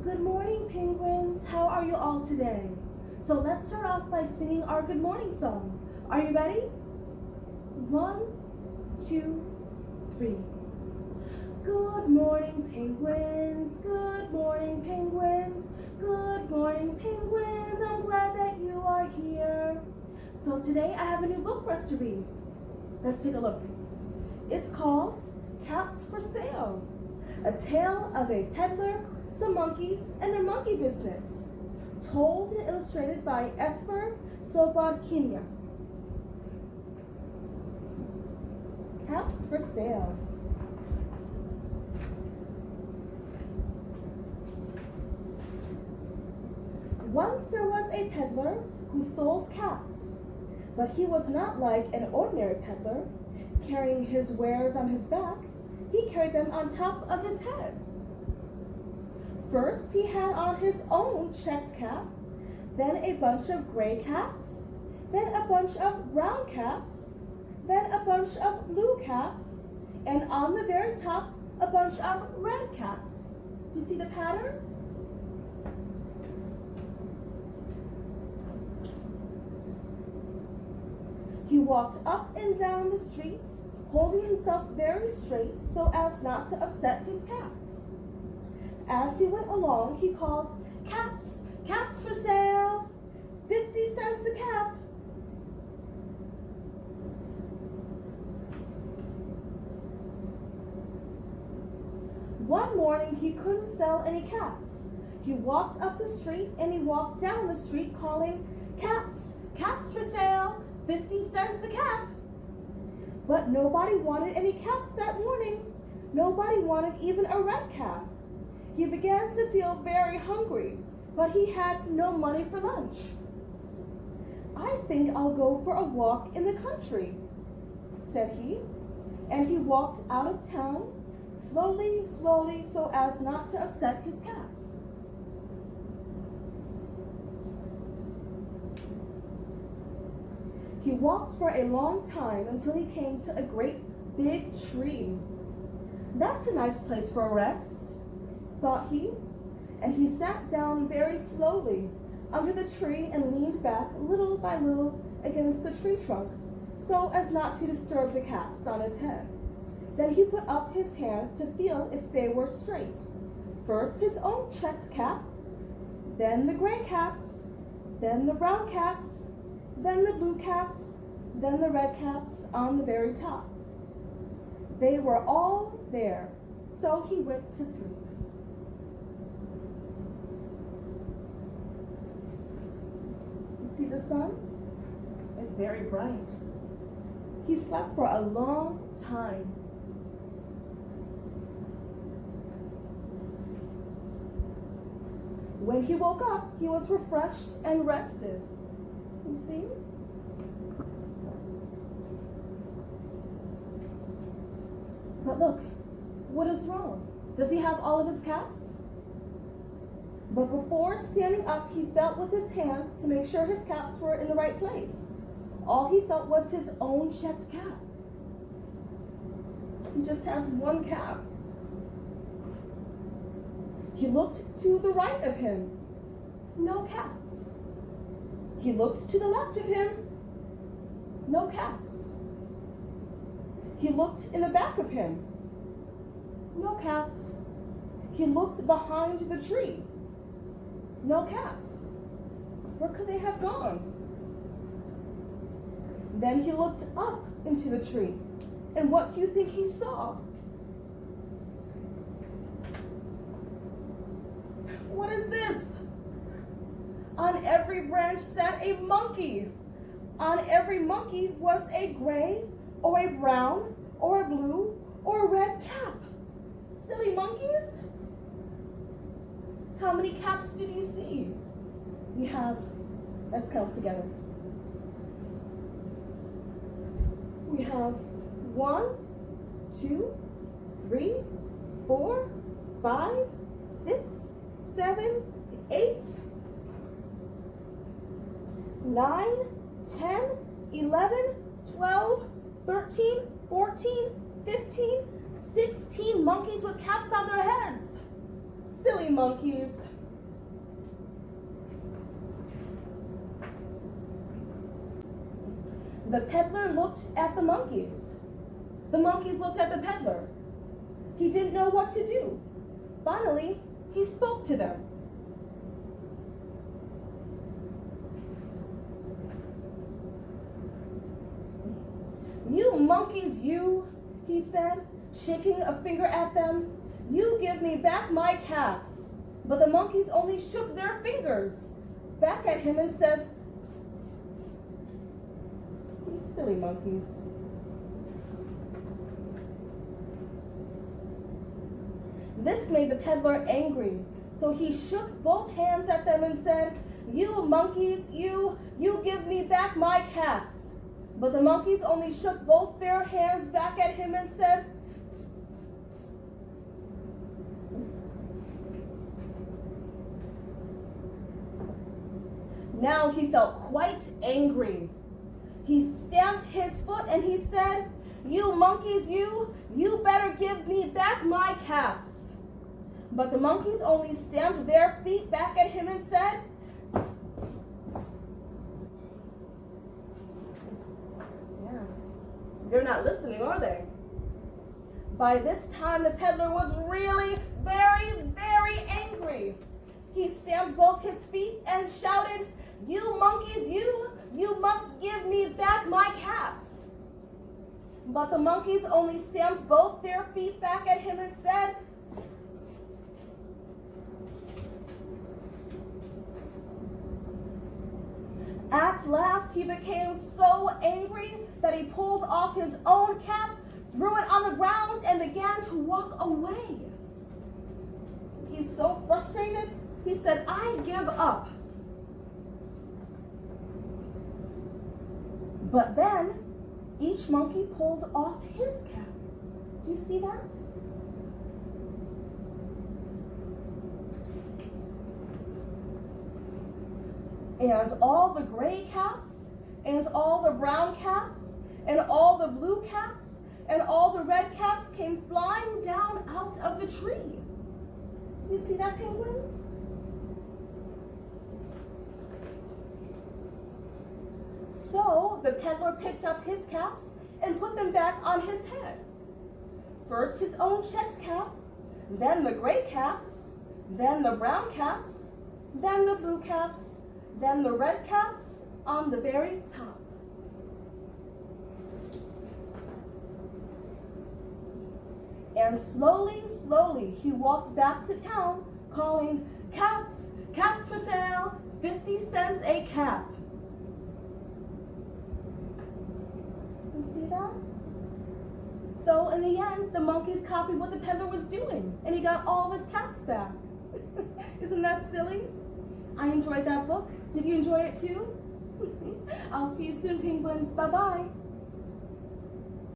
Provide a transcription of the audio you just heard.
Good morning, penguins. How are you all today? So let's start off by singing our good morning song. Are you ready? 1, 2, 3. Good morning, penguins. Good morning, penguins. Good morning, penguins. I'm glad that you are here. So today I have a new book for us to read. Let's take a look. It's called Caps for Sale, a tale of a peddler, some monkeys, and their monkey business. Told and illustrated by Esphyr Slobodkina. Caps for Sale. Once there was a peddler who sold caps, but he was not like an ordinary peddler, carrying his wares on his back. He carried them on top of his head. First, he had on his own checked cap, then a bunch of gray caps, then a bunch of brown caps, then a bunch of blue caps, and on the very top, a bunch of red caps. Do you see the pattern? He walked up and down the streets, holding himself very straight so as not to upset his caps. As he went along, he called, "Caps, caps for sale, 50 cents a cap." One morning, he couldn't sell any caps. He walked up the street and he walked down the street calling, "Caps, caps for sale, 50 cents a cap." But nobody wanted any caps that morning. Nobody wanted even a red cap. He began to feel very hungry, but he had no money for lunch. "I think I'll go for a walk in the country," said he, and he walked out of town, slowly, slowly, so as not to upset his caps. He walked for a long time until he came to a great big tree. "That's a nice place for a rest," thought he, and he sat down very slowly under the tree and leaned back little by little against the tree trunk so as not to disturb the caps on his head. Then he put up his hand to feel if they were straight. First his own checked cap, then the gray caps, then the brown caps, then the blue caps, then the red caps on the very top. They were all there, so he went to sleep. You see the sun? It's very bright. He slept for a long time. When he woke up, he was refreshed and rested. You see? But look, what is wrong? Does he have all of his caps? But before standing up, he felt with his hands to make sure his caps were in the right place. All he felt was his own checked cap. He just has one cap. He looked to the right of him. No caps. He looked to the left of him. No caps. He looked in the back of him. No caps. He looked behind the tree. No caps. Where could they have gone? Then he looked up into the tree. And what do you think he saw? What is this? On every branch sat a monkey. On every monkey was a gray or a brown or a blue or a red cap. Silly monkeys! How many caps did you see? We have, let's count together. We have 1, 2, 3, 4, 5, 6, 7, 8, 9, 10, 11, 12, 13, 14, 15, 16 monkeys with caps on their heads. Silly monkeys. The peddler looked at the monkeys. The monkeys looked at the peddler. He didn't know what to do. Finally, he spoke to them. "You monkeys, you," he said, shaking a finger at them. "You give me back my caps." But the monkeys only shook their fingers back at him and said, "Tss, tss, tss." These silly monkeys. This made the peddler angry, so he shook both hands at them and said, "You monkeys, you give me back my caps." But the monkeys only shook both their hands back at him and said, "Tss, tss, tss." Now he felt quite angry. He stamped his foot and he said, "You monkeys, you better give me back my caps." But the monkeys only stamped their feet back at him and said, "Tss, tss, tss." Yeah, they're not listening, are they? By this time, the peddler was really very, very angry. He stamped both his feet and shouted, "You monkeys, you must give me back my caps." But the monkeys only stamped both their feet back at him and said, "Tss, tss, tss." At last, he became so angry that he pulled off his own cap, threw it on the ground, and began to walk away. He's so frustrated, he said, "I give up." But then, each monkey pulled off his cap. Do you see that? And all the gray caps, and all the brown caps, and all the blue caps, and all the red caps came flying down out of the tree. Do you see that, penguins? So the peddler picked up his caps and put them back on his head. First his own checked cap, then the gray caps, then the brown caps, then the blue caps, then the red caps on the very top. And slowly, slowly he walked back to town calling, "Caps, caps for sale, 50 cents a cap." You see that? So in the end, the monkeys copied what the peddler was doing, and he got all his caps back. Isn't that silly? I enjoyed that book. Did you enjoy it too? I'll see you soon, penguins. Bye-bye.